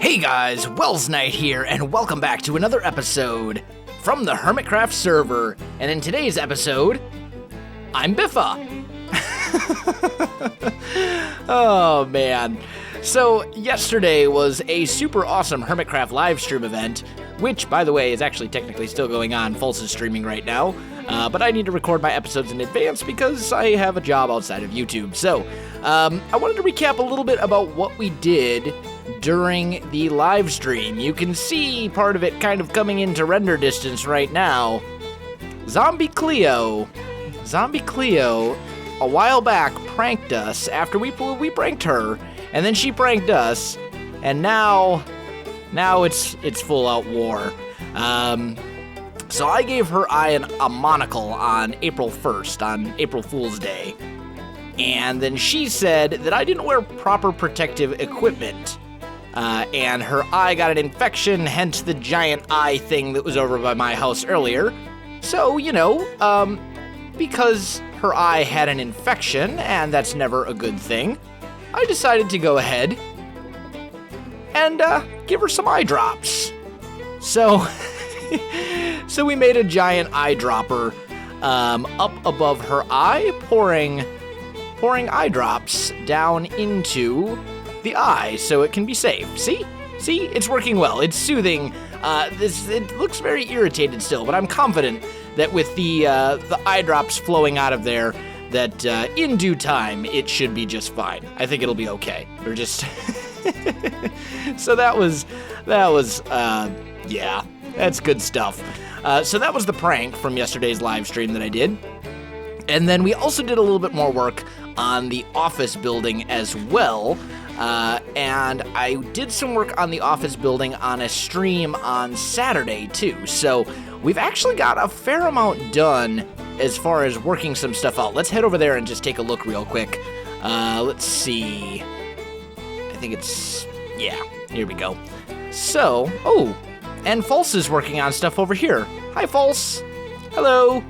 Hey guys, Welsknight here, and welcome back to another episode from the Hermitcraft server. And in today's episode, I'm Biffa. Oh man. So yesterday was a super awesome Hermitcraft live stream event, which, by the way, is actually technically still going on. Fulse is streaming right now, but I need to record my episodes in advance because I have a job outside of YouTube. So I wanted to recap a little bit about what we did during the live stream. You can see part of it kind of coming into render distance right now. Zombie Cleo, a while back pranked us after we pranked her, and then she pranked us, and now it's full out war. So I gave her eye a monocle on April 1st, on April Fool's Day, and then she said that I didn't wear proper protective equipment. And her eye got an infection, hence the giant eye thing that was over by my house earlier. So, because her eye had an infection, and that's never a good thing, I decided to go ahead and give her some eye drops. So, so we made a giant eye dropper up above her eye, pouring eye drops down into the eye so it can be safe. See, it's working well. It's soothing. It looks very irritated still, but I'm confident that with the eye drops flowing out of there, that in due time it should be just fine. I think it'll be okay. We're just so that was yeah, that's good stuff. So that was the prank from yesterday's live stream that I did. And then we also did a little bit more work on the office building as well. And I did some work on the office building on a stream on Saturday too. So we've actually got a fair amount done as far as working some stuff out. Let's head over there and just take a look real quick. Let's see. I think yeah, here we go. So, and Fulse is working on stuff over here. Hi, Fulse. Hello.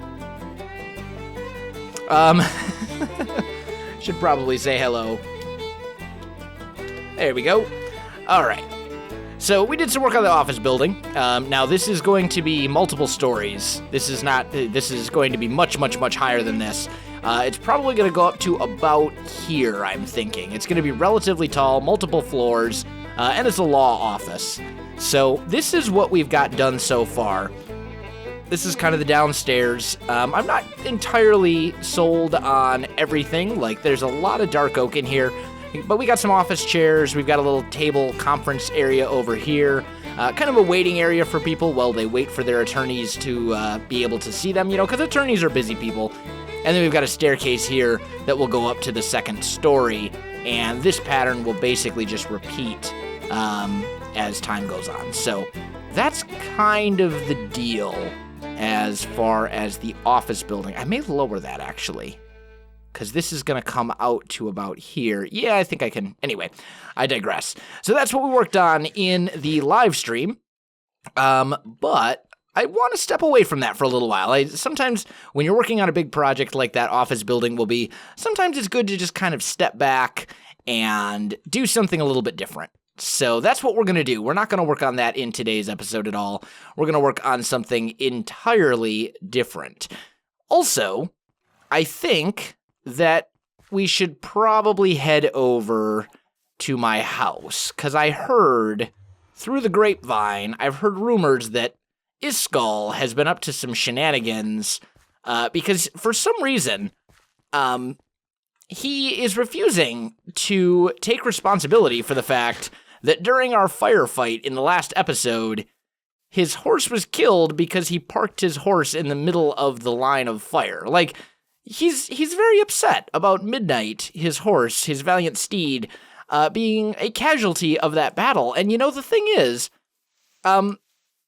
Should probably say hello. There we go. All right. So we did some work on the office building. Now this is going to be multiple stories. This is going to be much, much, much higher than this. It's probably going to go up to about here, I'm thinking. It's going to be relatively tall, multiple floors, and it's a law office. So this is what we've got done so far. This is kind of the downstairs. I'm not entirely sold on everything. Like, there's a lot of dark oak in here. But we got some office chairs, we've got a little table conference area over here, kind of a waiting area for people while they wait for their attorneys to be able to see them, because attorneys are busy people. And then we've got a staircase here that will go up to the second story, and this pattern will basically just repeat as time goes on. So that's kind of the deal as far as the office building. I may lower that, actually, because this is going to come out to about here. Yeah, I think I can. Anyway, I digress. So that's what we worked on in the live stream. But I want to step away from that for a little while. Sometimes when you're working on a big project like that office building will be, sometimes it's good to just kind of step back and do something a little bit different. So that's what we're going to do. We're not going to work on that in today's episode at all. We're going to work on something entirely different. Also, I think that we should probably head over to my house, because I heard, through the grapevine, I've heard rumors that Iskall has been up to some shenanigans, because for some reason, he is refusing to take responsibility for the fact that during our firefight in the last episode, his horse was killed because he parked his horse in the middle of the line of fire. Like, He's very upset about Midnight, his horse, his valiant steed, being a casualty of that battle. And the thing is,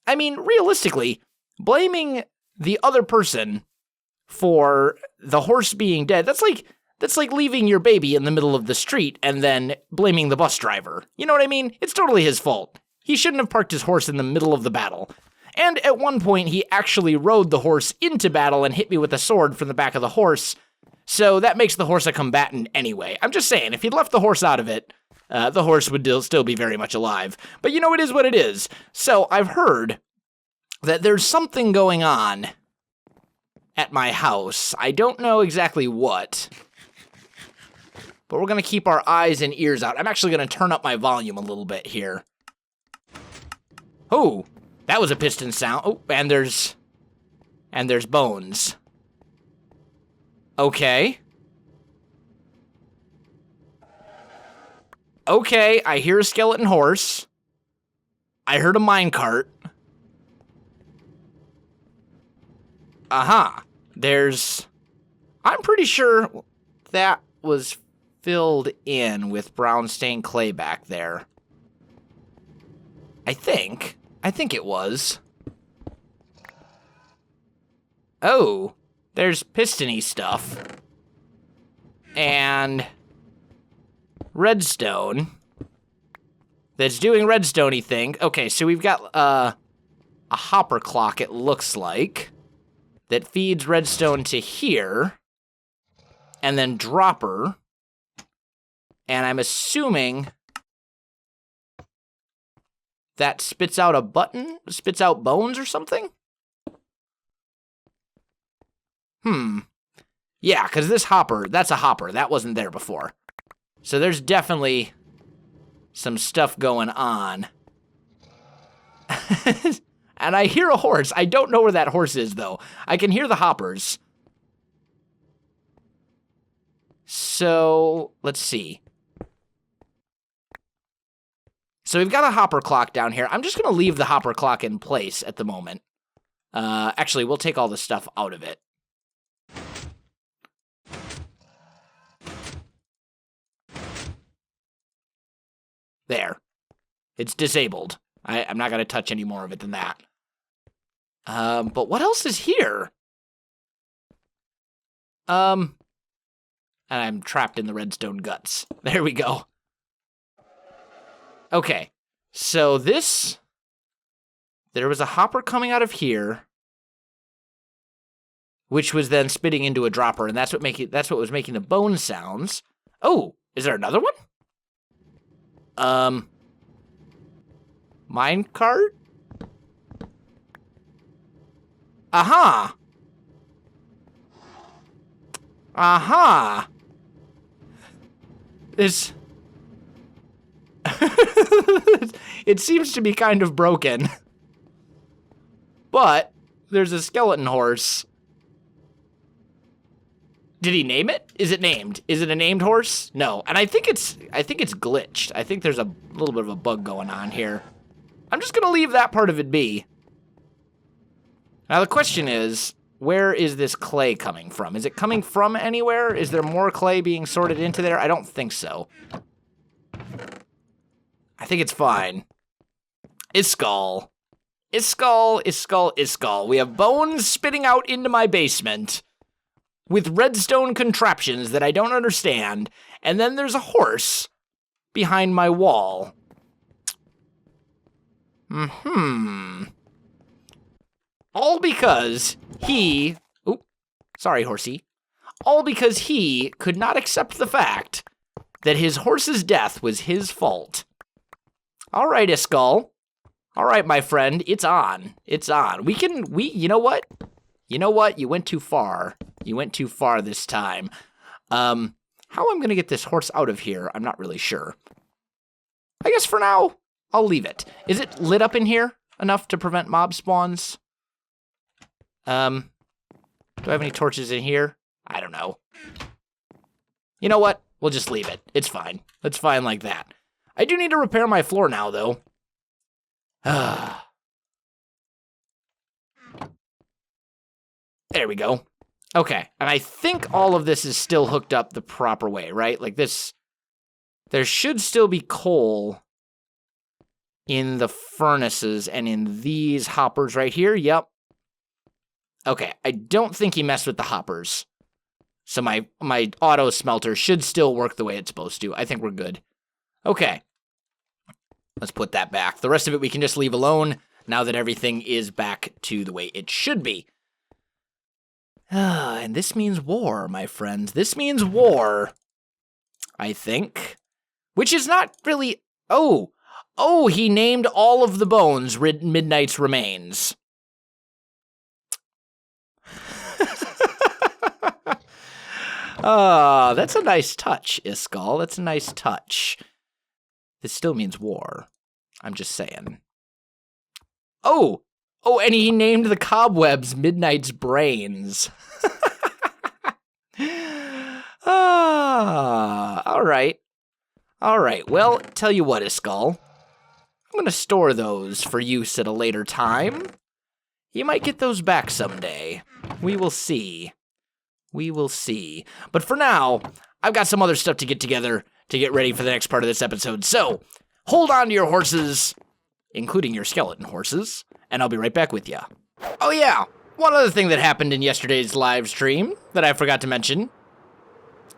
realistically, blaming the other person for the horse being dead, that's like leaving your baby in the middle of the street and then blaming the bus driver. You know what I mean? It's totally his fault. He shouldn't have parked his horse in the middle of the battle. And at one point, he actually rode the horse into battle and hit me with a sword from the back of the horse So that makes the horse a combatant anyway. I'm just saying, if you'd left the horse out of it, the horse would still be very much alive. But you know, it is what it is. So I've heard that there's something going on at my house. I don't know exactly what, but we're going to keep our eyes and ears out. I'm actually going to turn up my volume a little bit here. Oh, that was a piston sound. Oh, and there's bones. Okay. Okay, I hear a skeleton horse. I heard a minecart. Aha. I'm pretty sure that was filled in with brown stained clay back there. I think it was. Oh, there's pistony stuff. And redstone. That's doing redstone-y thing. Okay, so we've got a hopper clock, it looks like, that feeds redstone to here. And then dropper. And I'm assuming that spits out a button? Spits out bones or something? Yeah, because this hopper, that's a hopper. That wasn't there before. So there's definitely some stuff going on. And I hear a horse. I don't know where that horse is, though. I can hear the hoppers. So, let's see. So we've got a hopper clock down here. I'm just going to leave the hopper clock in place at the moment. Actually, we'll take all the stuff out of it. There. It's disabled. I'm not going to touch any more of it than that. But what else is here? And I'm trapped in the redstone guts. There we go. Okay, so there was a hopper coming out of here, which was then spitting into a dropper, and that's what was making the bone sounds. Oh, is there another one? Minecart? Aha! Aha! It seems to be kind of broken. But there's a skeleton horse. Did he name it? Is it named? Is it a named horse? No. And I think it's glitched. I think there's a little bit of a bug going on here. I'm just going to leave that part of it be. Now the question is, where is this clay coming from? Is it coming from anywhere? Is there more clay being sorted into there? I don't think so. I think it's fine. Iskall. Iskall, Iskall, Iskall. We have bones spitting out into my basement with redstone contraptions that I don't understand, and then there's a horse behind my wall. All because he... Oop, sorry, horsey. All because he could not accept the fact that his horse's death was his fault. All right, Iskall. All right, my friend, it's on. It's on. You know what? You know what? You went too far. You went too far this time. How I'm going to get this horse out of here, I'm not really sure. I guess for now, I'll leave it. Is it lit up in here enough to prevent mob spawns? Do I have any torches in here? I don't know. You know what? We'll just leave it. It's fine. It's fine like that. I do need to repair my floor now, though. There we go. Okay, and I think all of this is still hooked up the proper way, right? Like this, there should still be coal in the furnaces and in these hoppers right here. Yep. Okay, I don't think he messed with the hoppers. So my auto smelter should still work the way it's supposed to. I think we're good. Okay. Let's put that back. The rest of it we can just leave alone now that everything is back to the way it should be. And this means war, my friends. This means war, I think. Which is not really... Oh, he named all of the bones Midnight's remains. That's a nice touch, Iskall. That's a nice touch. This still means war. I'm just saying. Oh, and he named the cobwebs Midnight's brains. All right. Well, tell you what, Iskall. I'm going to store those for use at a later time. You might get those back someday. We will see. But for now, I've got some other stuff to get together to get ready for the next part of this episode. So, hold on to your horses, including your skeleton horses, and I'll be right back with you. Oh yeah, one other thing that happened in yesterday's live stream that I forgot to mention.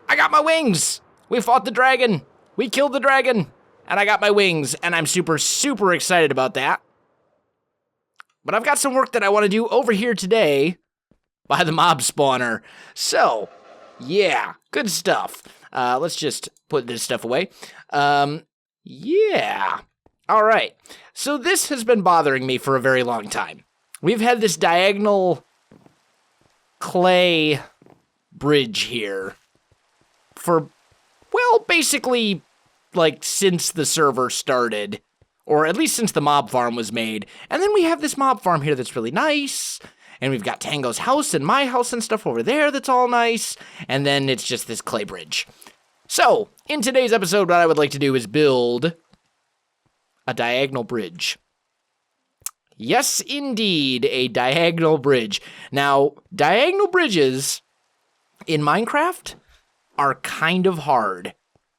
I got my wings! We fought the dragon! We killed the dragon! And I got my wings, and I'm super, super excited about that. But I've got some work that I want to do over here today by the mob spawner. So, yeah, good stuff. Let's just put this stuff away. Yeah. All right. So this has been bothering me for a very long time. We've had this diagonal clay bridge here for, well, basically, like, since the server started, or at least since the mob farm was made. And then we have this mob farm here that's really nice, and we've got Tango's house and my house and stuff over there that's all nice, and then it's just this clay bridge. So, in today's episode, what I would like to do is build a diagonal bridge. Yes, indeed, a diagonal bridge. Now, diagonal bridges in Minecraft are kind of hard,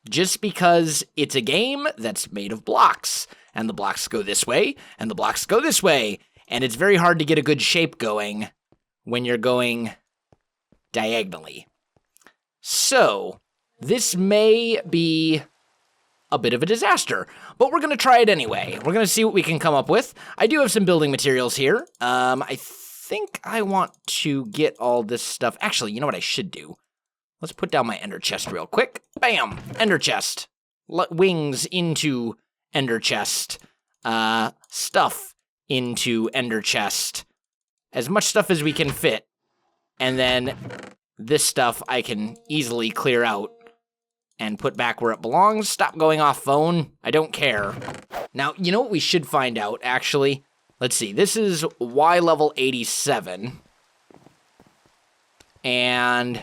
just because it's a game that's made of blocks, and the blocks go this way, and the blocks go this way, and it's very hard to get a good shape going when you're going diagonally. So, this may be a bit of a disaster, but we're going to try it anyway. We're going to see what we can come up with. I do have some building materials here. I think I want to get all this stuff. Actually, you know what I should do? Let's put down my ender chest real quick. Bam! Ender chest. Wings into ender chest. Stuff into ender chest. As much stuff as we can fit. And then this stuff I can easily clear out and put back where it belongs. Stop going off phone. I don't care. Now, you know what we should find out, actually? Let's see. This is Y level 87. And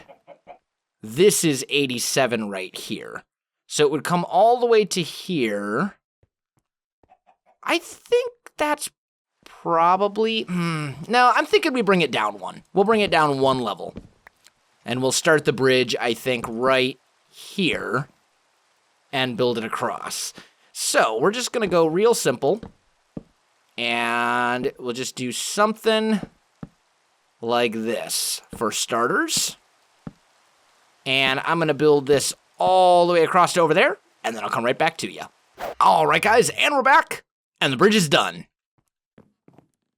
this is 87 right here. So it would come all the way to here. I think that's probably... No, I'm thinking we bring it down one. We'll bring it down one level. And we'll start the bridge, I think, right here. And build it across. So, we're just going to go real simple. And we'll just do something like this for starters. And I'm going to build this all the way across to over there. And then I'll come right back to you. All right, guys, and we're back. And the bridge is done.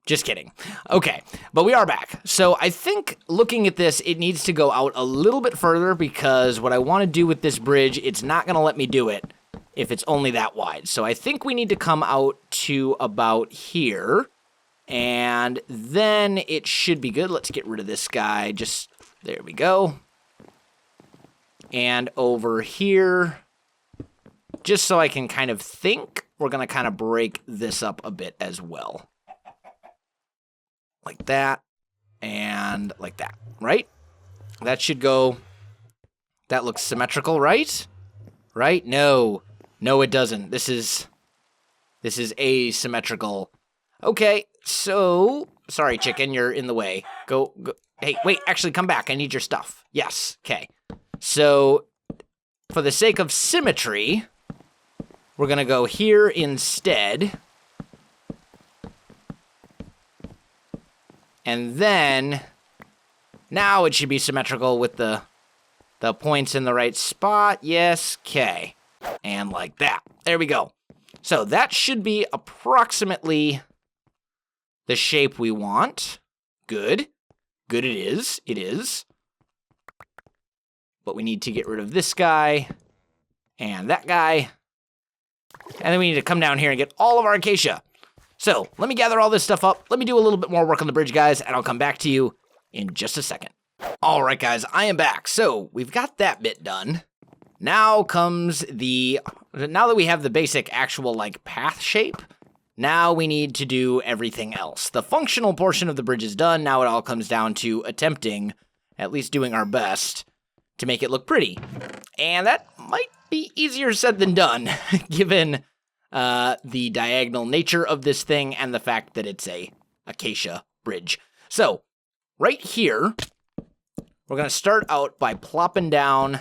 Just kidding. Okay, but we are back. So I think looking at this, it needs to go out a little bit further because what I want to do with this bridge, it's not going to let me do it if it's only that wide. So I think we need to come out to about here. And then it should be good. Let's get rid of this guy. Just, there we go. And over here, just so I can kind of think, we're going to kind of break this up a bit as well. Like that, and like that, right? That should go, that looks symmetrical, right? Right? No, it doesn't. This is asymmetrical. Okay, so, sorry, chicken, you're in the way. Go, hey, wait, actually, come back. I need your stuff. Yes, okay. So, for the sake of symmetry, we're going to go here instead. And then, now it should be symmetrical with the points in the right spot. Yes, okay. And like that. There we go. So that should be approximately the shape we want. Good. Good, it is. It is. But we need to get rid of this guy and that guy. And then we need to come down here and get all of our acacia. So let me gather all this stuff up. Let me do a little bit more work on the bridge, guys, and I'll come back to you in just a second. All right, guys, I am back. So we've got that bit done. Now comes now that we have the basic actual, like, path shape, now we need to do everything else. The functional portion of the bridge is done. Now it all comes down to attempting, at least doing our best, to make it look pretty. And that might be easier said than done, given the diagonal nature of this thing and the fact that it's a acacia bridge. So, right here, we're going to start out by plopping down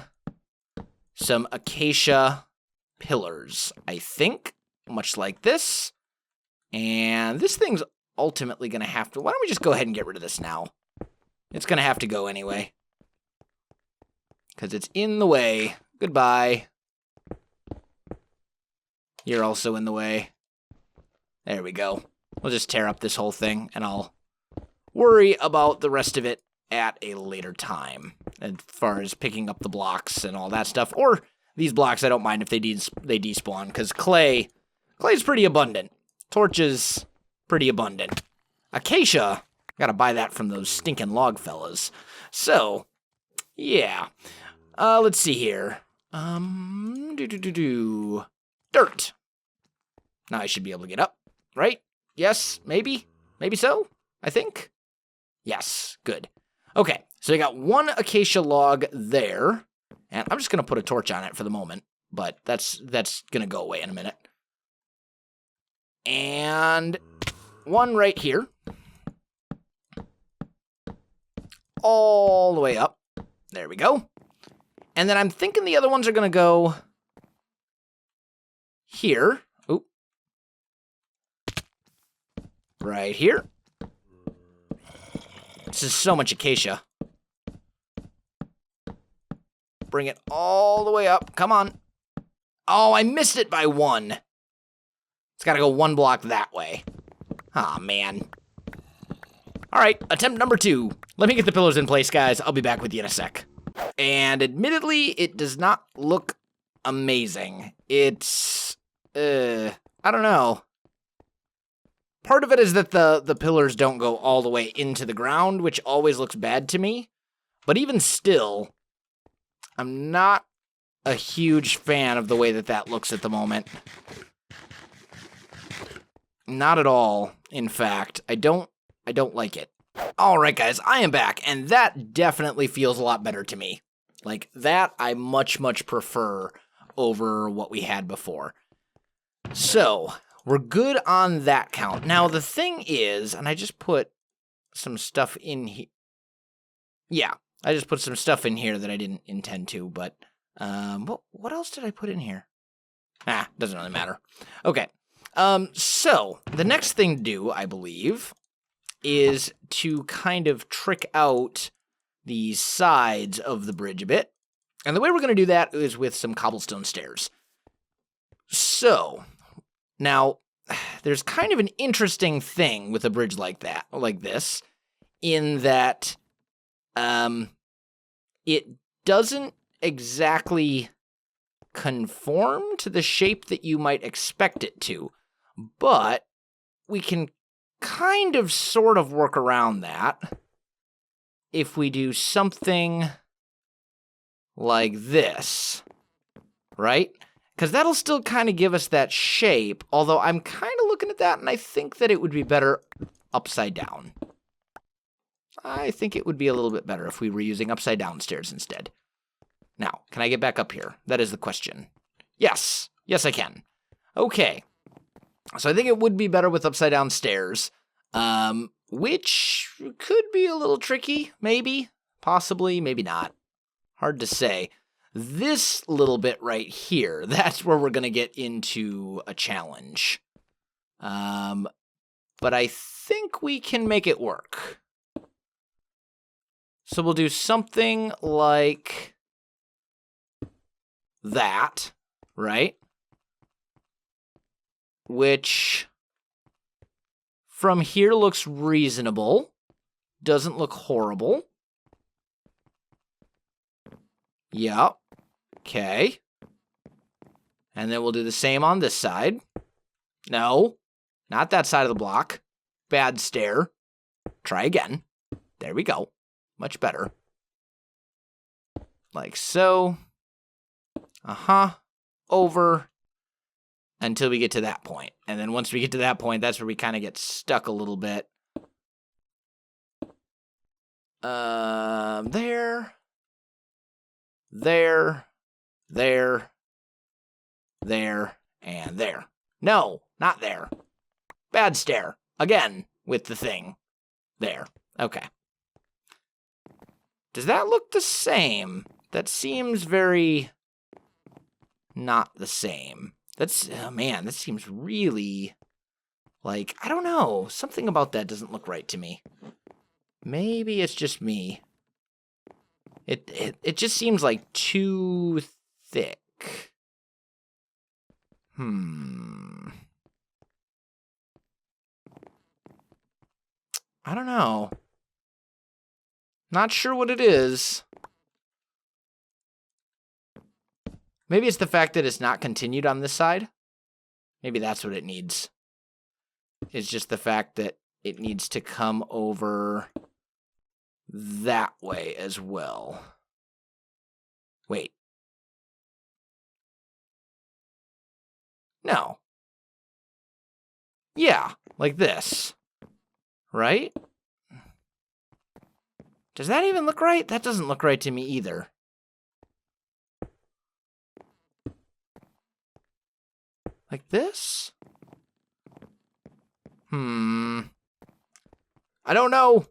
some acacia pillars, I think, much like this. And this thing's ultimately going to have to... Why don't we just go ahead and get rid of this now? It's going to have to go anyway, because it's in the way. Goodbye. You're also in the way. There we go. We'll just tear up this whole thing, and I'll worry about the rest of it at a later time, as far as picking up the blocks and all that stuff. Or these blocks, I don't mind if they despawn, because clay's pretty abundant. Torches, pretty abundant. Acacia, gotta buy that from those stinking log fellas. So, yeah. Let's see here. Dirt. Now I should be able to get up, right? Yes, maybe? Maybe so? I think? Yes, good. Okay, so we got one acacia log there, and I'm just going to put a torch on it for the moment, but that's going to go away in a minute. And one right here. All the way up. There we go. And then I'm thinking the other ones are going to go here. Oop. Right here. This is so much acacia. Bring it all the way up. Come on. Oh, I missed it by one. It's got to go one block that way. Aw, man. All right, attempt number 2. Let me get the pillars in place, guys. I'll be back with you in a sec. And admittedly, it does not look amazing. It's, I don't know. Part of it is that the pillars don't go all the way into the ground, which always looks bad to me. But even still, I'm not a huge fan of the way that looks at the moment. Not at all, in fact. I don't like it. All right, guys, I am back, and that definitely feels a lot better to me. Like, that I much, much prefer over what we had before. So, we're good on that count. Now, the thing is, and I just put some stuff in here. Yeah, I just put some stuff in here that I didn't intend to, but what else did I put in here? Doesn't really matter. Okay, so the next thing to do, I believe, is to kind of trick out the sides of the bridge a bit. And the way we're going to do that is with some cobblestone stairs. So, now, there's kind of an interesting thing with a bridge like that, like this, in that it doesn't exactly conform to the shape that you might expect it to, but we can kind of sort of work around that if we do something like this, right? Because that'll still kind of give us that shape, although I'm kind of looking at that and I think that it would be better upside down. I think it would be a little bit better if we were using upside down stairs instead. Now, can I get back up here? That is the question. Yes. Yes, I can. Okay. So I think it would be better with upside down stairs, which could be a little tricky, maybe, possibly, maybe not. Hard to say. This little bit right here, that's where we're going to get into a challenge. But I think we can make it work. So we'll do something like that, right? Which from here looks reasonable. doesn't look horrible. Yup. Okay. And then we'll do the same on this side. No, not that side of the block. Bad stair. Try again. There we go. Much better. Like so. Over. Until we get to that point. And then once we get to that point, that's where we kind of get stuck a little bit. There. There. There. There. And there. No, not there. Bad stair. Again, with the thing. There. Okay. Does that look the same? That seems very not the same. That's, oh man, that seems really, like, I don't know. Something about that doesn't look right to me. Maybe it's just me. It just seems like too thick. I don't know. Not sure what it is. Maybe it's the fact that it's not continued on this side. Maybe that's what it needs. It's just the fact that it needs to come over that way as well. Wait. No. Yeah, like this. Right? Does that even look right? That doesn't look right to me either. Like this? I don't know.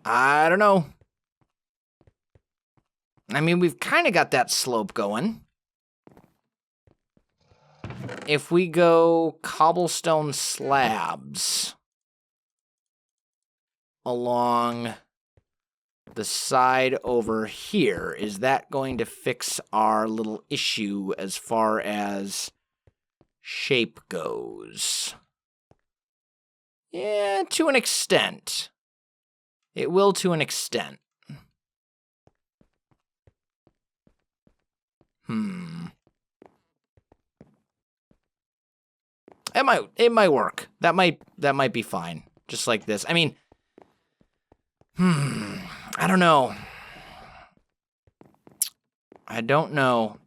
I don't know. I mean, we've kind of got that slope going. If we go cobblestone slabs along the side over here, is that going to fix our little issue as far as shape goes? Yeah, to an extent. It will to an extent. It might work. That might be fine. Just like this. I mean, I don't know. I don't know.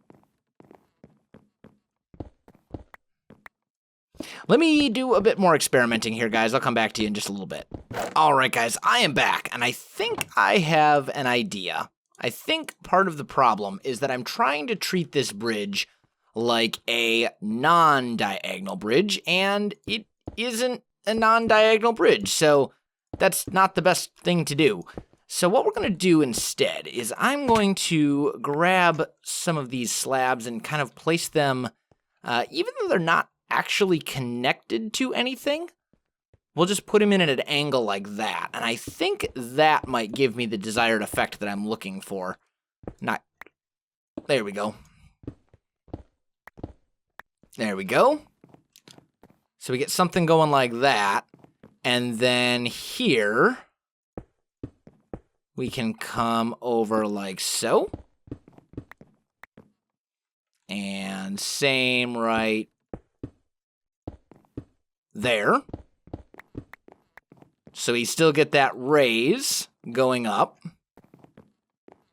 Let me do a bit more experimenting here, guys. I'll come back to you in just a little bit. All right, guys, I am back, and I think I have an idea. I think part of the problem is that I'm trying to treat this bridge like a non-diagonal bridge, and it isn't a non-diagonal bridge, so that's not the best thing to do. So what we're going to do instead is I'm going to grab some of these slabs and kind of place them, even though they're not actually connected to anything, we'll just put them in at an angle like that. And I think that might give me the desired effect that I'm looking for. There we go. There we go. So we get something going like that. And then here, we can come over like so. And same right there. So we still get that raise going up.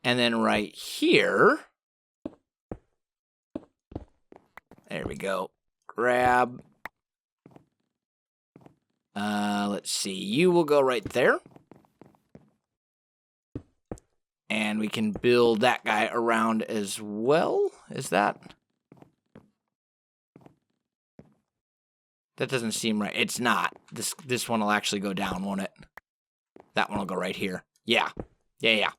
And then right here, there we go. Grab. Let's see. You will go right there. And we can build that guy around as well. Is that? That doesn't seem right. It's not. This one will actually go down, won't it? That one will go right here. Yeah. Yeah.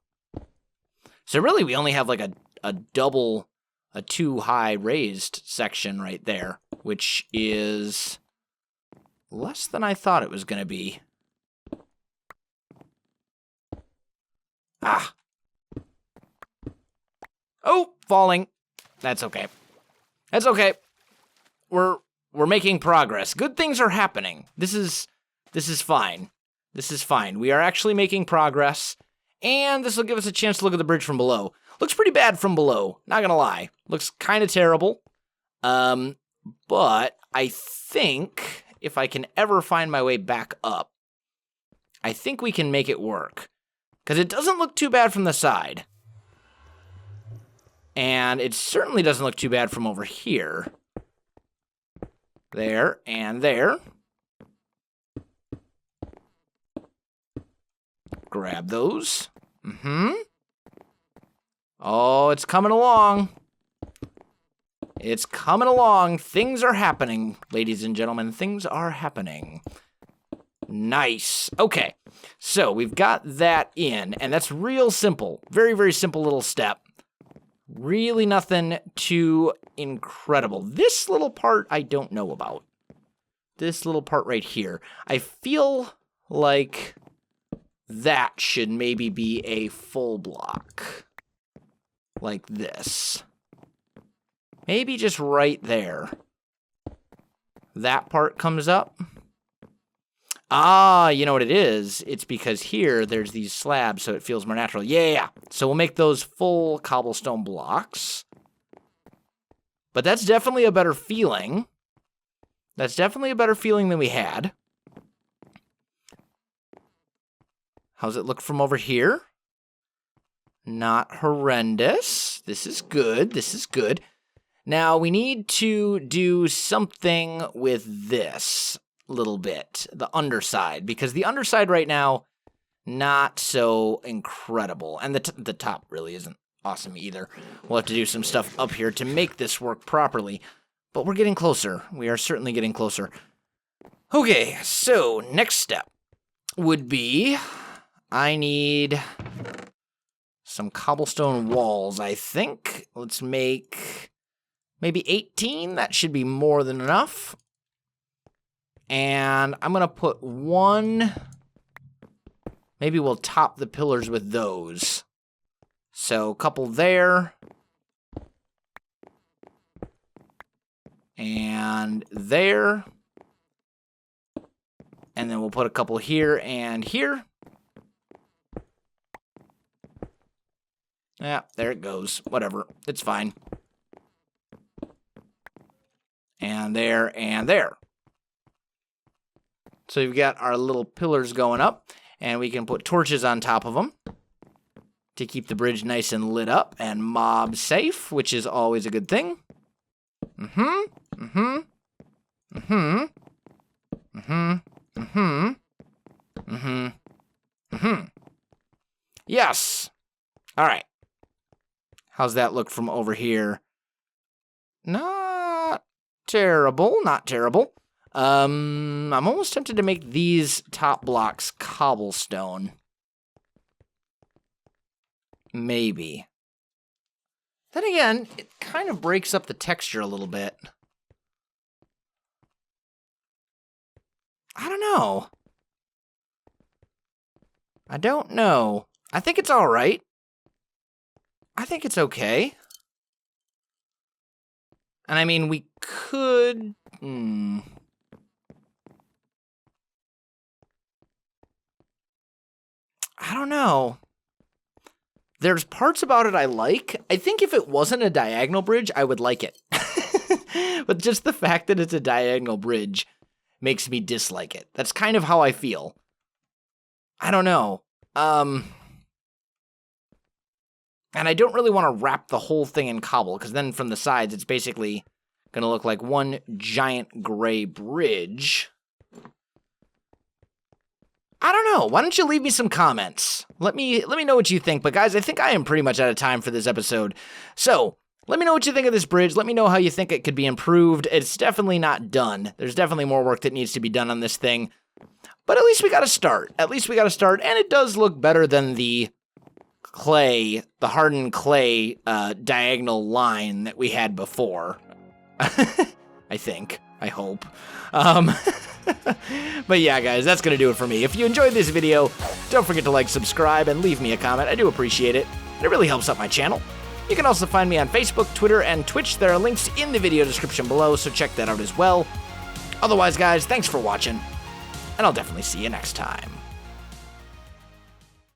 So really, we only have like a double, a too high raised section right there, which is less than I thought it was going to be. Ah. Oh, falling. That's okay. That's okay. We're making progress. Good things are happening. This is This is fine. This is fine. We are actually making progress, and this will give us a chance to look at the bridge from below. Looks pretty bad from below, not gonna lie. Looks kind of terrible. But I think if I can ever find my way back up, I think we can make it work. Because it doesn't look too bad from the side. And it certainly doesn't look too bad from over here. There and there. Grab those. Oh, it's coming along. It's coming along. Things are happening, ladies and gentlemen. Things are happening. Nice. Okay, so we've got that in, and that's real simple. Very, very simple little step. Really nothing too incredible. This little part I don't know about. This little part right here. I feel like that should maybe be a full block. Like this. Maybe just right there. That part comes up. Ah, you know what it is? It's because here there's these slabs, so it feels more natural. Yeah. So we'll make those full cobblestone blocks. But that's definitely a better feeling. That's definitely a better feeling than we had. How's it look from over here? Not horrendous. This is good. This is good. Now, we need to do something with this little bit, the underside, because the underside right now, not so incredible. And the top really isn't awesome either. We'll have to do some stuff up here to make this work properly, but we're getting closer. We are certainly getting closer. Okay, so next step would be I need some cobblestone walls, I think. Let's make maybe 18. That should be more than enough. And I'm going to put one. Maybe we'll top the pillars with those. So a couple there. And there. And then we'll put a couple here and here. Yeah, there it goes. Whatever. It's fine. And there and there. So we've got our little pillars going up, and we can put torches on top of them to keep the bridge nice and lit up and mob safe, which is always a good thing. Yes. All right. How's that look from over here? Not terrible, not terrible. I'm almost tempted to make these top blocks cobblestone. Maybe. Then again, it kind of breaks up the texture a little bit. I don't know. I don't know. I think it's all right. I think it's okay. And I mean, we could... I don't know. There's parts about it I like. I think if it wasn't a diagonal bridge, I would like it. But just the fact that it's a diagonal bridge makes me dislike it. That's kind of how I feel. I don't know. And I don't really want to wrap the whole thing in cobble, because then from the sides, it's basically going to look like one giant gray bridge. I don't know. Why don't you leave me some comments? Let me know what you think. But guys, I think I am pretty much out of time for this episode. So let me know what you think of this bridge. Let me know how you think it could be improved. It's definitely not done. There's definitely more work that needs to be done on this thing. But at least we got to start. At least we got to start. And it does look better than the clay, the hardened clay diagonal line that we had before. I think. I hope. But yeah, guys, that's going to do it for me. If you enjoyed this video, don't forget to like, subscribe, and leave me a comment. I do appreciate it. It really helps out my channel. You can also find me on Facebook, Twitter, and Twitch. There are links in the video description below, so check that out as well. Otherwise, guys, thanks for watching, and I'll definitely see you next time.